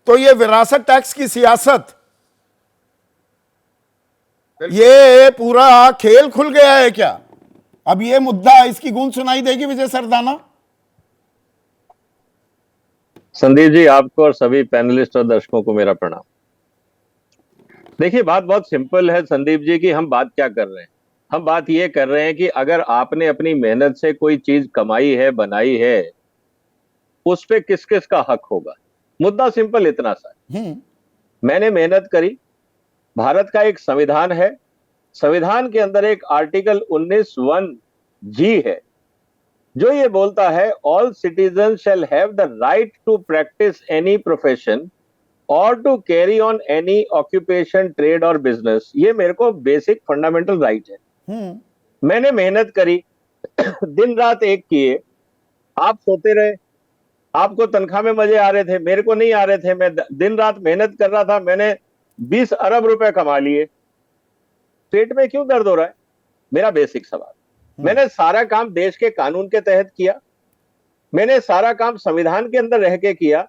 तो ये विरासत टैक्स की सियासत, ये पूरा खेल खुल गया है क्या? अब ये मुद्दा, इसकी गूंज सुनाई देगी विजय सरदाना? संदीप जी, आपको और सभी पैनलिस्ट और दर्शकों को मेरा प्रणाम। देखिए, बात बहुत सिंपल है संदीप जी कि हम बात क्या कर रहे हैं। हम बात ये कर रहे हैं कि अगर आपने अपनी मेहनत से कोई चीज कमाई है, बनाई है, उस पे किस किस का हक होगा। मुद्दा सिंपल इतना सा है। मैंने मेहनत करी, भारत का एक संविधान है, संविधान के अंदर एक आर्टिकल 19(1)(g) है जो ये बोलता है, all citizen shall have the right to practise any profession और to carry on any occupation, trade और बिजनेस। ये मेरे को बेसिक फंडामेंटल राइट है। मैंने मेहनत करी, दिन रात एक किए, आप सोते रहे, आपको तनख्वाह में मजे आ रहे थे, मेरे को नहीं आ रहे थे। मैं दिन रात मेहनत कर रहा था, मैंने 20 अरब रुपए कमा लिए। पेट में क्यों दर्द हो रहा है? मेरा बेसिक सवाल। मैंने सारा काम देश के कानून के तहत किया, मैंने सारा काम संविधान के अंदर रह के किया।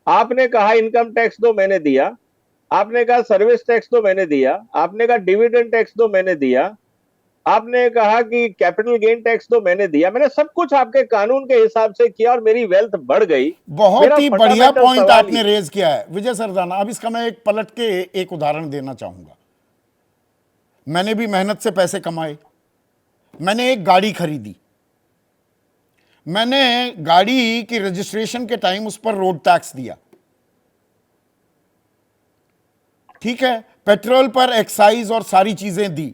आपने कहा इनकम टैक्स दो, मैंने दिया। आपने कहा सर्विस टैक्स दो, मैंने दिया। आपने कहा डिविडेंड टैक्स दो, मैंने दिया। आपने कहा कि कैपिटल गेन टैक्स दो, मैंने दिया। मैंने सब कुछ आपके कानून के हिसाब से किया और मेरी वेल्थ बढ़ गई। बहुत ही बढ़िया पॉइंट आपने रेज किया है विजय सरदाना। अब इसका मैं एक पलट के एक उदाहरण देना चाहूंगा। मैंने भी मेहनत से पैसे कमाए, मैंने एक गाड़ी खरीदी, मैंने गाड़ी की रजिस्ट्रेशन के टाइम उस पर रोड टैक्स दिया, ठीक है, पेट्रोल पर एक्साइज और सारी चीजें दी।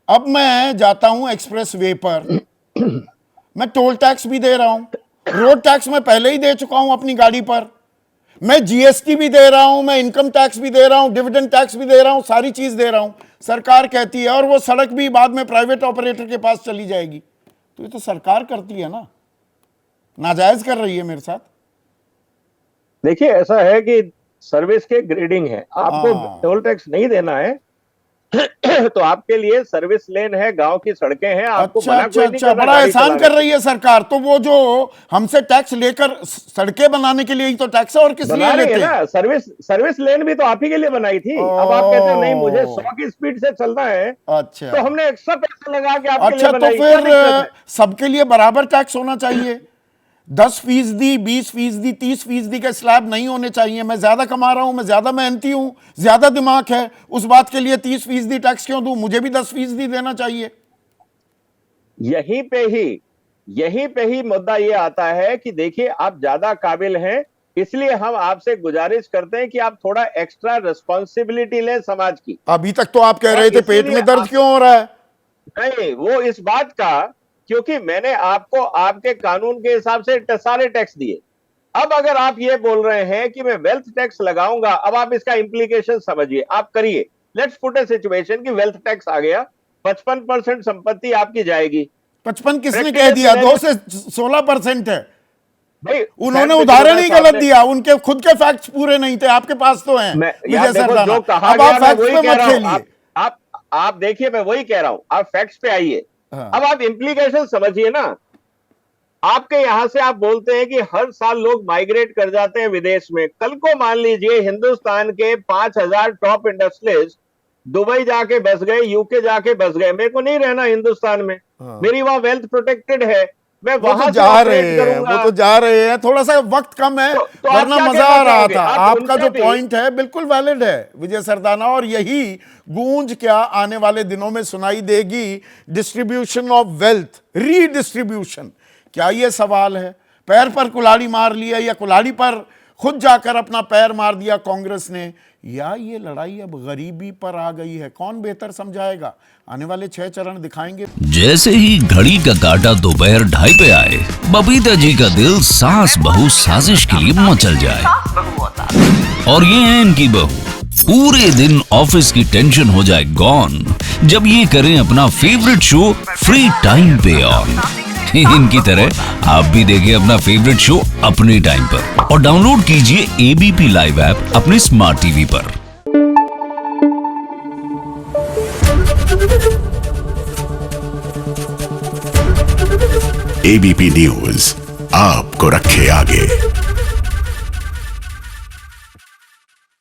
अब मैं जाता हूं एक्सप्रेस वे पर, मैं टोल टैक्स भी दे रहा हूं, रोड टैक्स मैं पहले ही दे चुका हूं अपनी गाड़ी पर, मैं जीएसटी भी दे रहा हूं, मैं इनकम टैक्स भी दे रहा हूं, डिविडेंड टैक्स भी दे रहा हूं, सारी चीज दे रहा हूं। सरकार कहती है, और वो सड़क भी बाद में प्राइवेट ऑपरेटर के पास चली जाएगी। तो ये तो सरकार करती है ना, नाजायज कर रही है मेरे साथ। देखिए, ऐसा है कि सर्विस के ग्रेडिंग है, आपको टोल टैक्स नहीं देना है तो आपके लिए सर्विस लेन है, गांव की सड़कें हैं, आपको मना कोई नहीं कर रहा। बड़ा एहसान कर रही है सरकार। तो वो जो हमसे टैक्स लेकर सड़कें बनाने के लिए ही तो टैक्स है, और किस लिए लेते हैं? सर्विस लेन भी तो आप ही के लिए बनाई थी। अब आप कहते हैं नहीं, मुझे 100 की स्पीड से चलना है। अच्छा, तो हमने एक्स्ट्रा पैसा लगा के आपके लिए बनाई। तो फिर सबके लिए बराबर टैक्स होना चाहिए। 10%, 20%, 30% के स्लैब नहीं होने चाहिए। मैं ज्यादा कमा रहा हूं, मैं ज्यादा मेहनती हूं, ज्यादा दिमाग है, उस बात के लिए 30% टैक्स क्यों दूं? मुझे भी 10% देना चाहिए। यहीं पे ही मुद्दा ये आता है कि देखिए, आप ज्यादा काबिल हैं, इसलिए हम आपसे गुजारिश करते हैं कि आप थोड़ा एक्स्ट्रा रिस्पॉन्सिबिलिटी लें समाज की। अभी तक तो आप कह रहे थे पेट में दर्द क्यों हो रहा है? नहीं, वो इस बात का, क्योंकि मैंने आपको आपके कानून के हिसाब से सारे टैक्स दिए। अब अगर आप ये बोल रहे हैं कि मैं वेल्थ टैक्स लगाऊंगा, अब आप इसका इंप्लीकेशन समझिए, आप करिए। लेट्स पुट ए सिचुएशन कि वेल्थ टैक्स आ गया, 55% संपत्ति आपकी जाएगी। 55 किसने कह दिया? 2 से 16% है भाई। उन्होंने उदाहरण ही गलत दिया, उनके खुद के फैक्ट्स पूरे नहीं थे। आपके पास तो हैं विजय सरदाना। अब आप फैक्ट्स पे मत खेलिए। आप देखिए, मैं वही कह रहा हूं, आप फैक्ट्स पे आइए। अब आप इंप्लीकेशन समझिए ना। आपके यहां से आप बोलते हैं कि हर साल लोग माइग्रेट कर जाते हैं विदेश में। कल को मान लीजिए हिंदुस्तान के 5000 टॉप इंडस्ट्रियलिस्ट दुबई जाके बस गए, यूके जाके बस गए। मेरे को नहीं रहना हिंदुस्तान में, मेरी वहां वेल्थ प्रोटेक्टेड है, मैं वहां जा रहे हैं, वो तो जा रहे हैं। थोड़ा सा वक्त कम है, वरना मजा आ रहा था। आपका जो पॉइंट है बिल्कुल वैलिड है विजय सरदाना, और यही गूंज क्या आने वाले दिनों में सुनाई देगी। डिस्ट्रीब्यूशन ऑफ वेल्थ, रीडिस्ट्रीब्यूशन, क्या ये सवाल है? पैर पर कुल्हाड़ी मार लिया, या कुल्हाड़ी पर खुद जाकर अपना पैर मार दिया कांग्रेस ने, या ये लड़ाई अब गरीबी पर आ गई है? कौन बेहतर समझाएगा? आने वाले 6 चरण दिखाएंगे। जैसे ही घड़ी का काटा दोपहर 2:30 पे आए, बबीता जी का दिल सास बहू साजिश के लिए मचल जाए। और ये है इनकी बहू, पूरे दिन ऑफिस की टेंशन हो जाए गॉन जब ये करें अपना फेवरेट शो फ्री टाइम पे ऑन। इनकी तरह आप भी देखिए अपना फेवरेट शो अपने टाइम पर, और डाउनलोड कीजिए एबीपी लाइव ऐप अपने स्मार्ट टीवी पर। एबीपी न्यूज आपको रखे आगे।